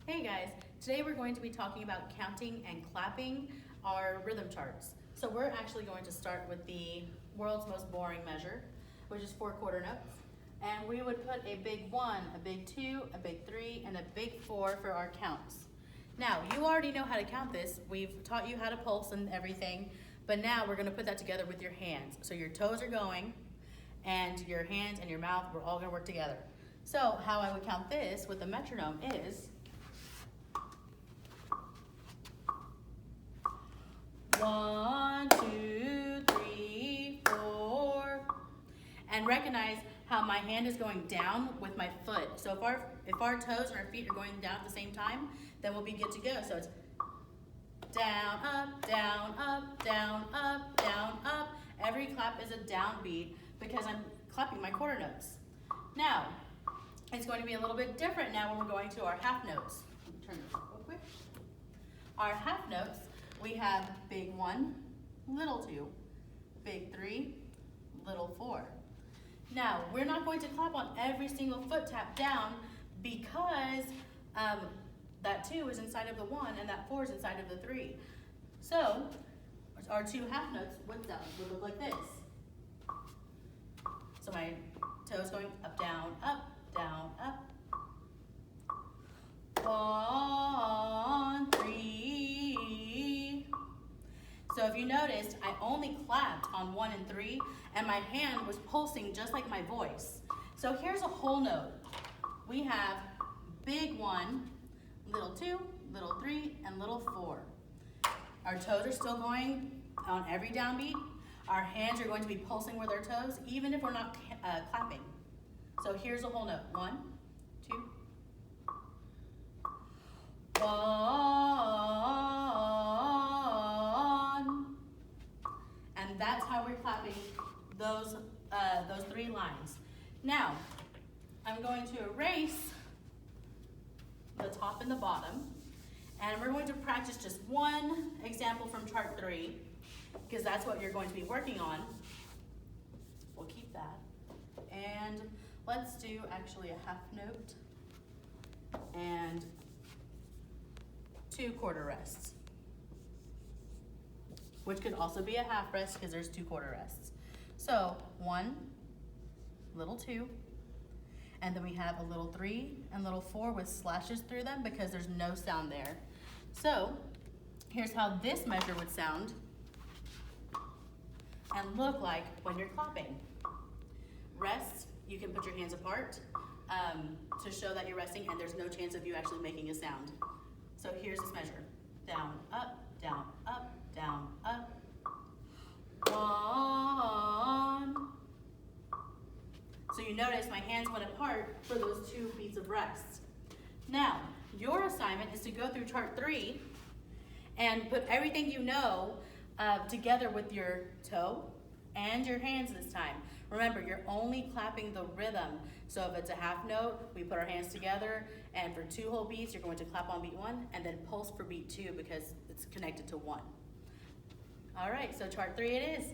Hey guys, today we're going to be talking about counting and clapping our rhythm charts. So we're actually going to start with the world's most boring measure, which is 4 quarter notes. And we would put a big 1, a big 2, a big 3, and a big 4 for our counts. Now, you already know how to count this. We've taught you how to pulse and everything, but now we're gonna put that together with your hands. So your toes are going, and your hands and your mouth, we're all gonna work together. So how I would count this with the metronome is 1, 2, 3, 4, and recognize how my hand is going down with my foot. So if our toes and our feet are going down at the same time, then we'll be good to go. So it's down, up, down, up, down, up, down, up. Every clap is a downbeat because I'm clapping my quarter notes. Now, it's going to be a little bit different now when we're going to our half notes. Let me turn this up real quick. Our half notes, we have big 1, little 2, big 3, little 4. Now, we're not going to clap on every single foot tap down because that 2 is inside of the 1 and that 4 is inside of the 3. So, our 2 half notes would look like this. So my toes going up, down, up, down, up. 1, 3. So if you noticed, I only clapped on 1 and 3, and my hand was pulsing just like my voice. So here's a whole note. We have big 1, little 2, little 3, and little 4. Our toes are still going on every downbeat. Our hands are going to be pulsing with our toes, even if we're not clapping. So here's a whole note. 1, 2, 1. And that's how we're clapping those 3 lines. Now, I'm going to erase the top and the bottom, and we're going to practice just one example from chart 3, because that's what you're going to be working on. We'll keep that. And let's do actually a half note and 2 quarter rests, which could also be a half rest because there's 2 quarter rests. So 1, little 2, and then we have a little 3 and little 4 with slashes through them because there's no sound there. So here's how this measure would sound and look like when you're clapping. Rest, you can put your hands apart to show that you're resting and there's no chance of you actually making a sound. So here's this measure. Down, up, down, up, down, up. 1. So you notice my hands went apart for those 2 beats of rest. Now, your assignment is to go through chart 3 and put everything you know together with your toe and your hands this time. Remember, you're only clapping the rhythm. So if it's a half note, we put our hands together, and for 2 whole beats, you're going to clap on beat 1 and then pulse for beat 2 because it's connected to 1. All right, so chart 3 it is.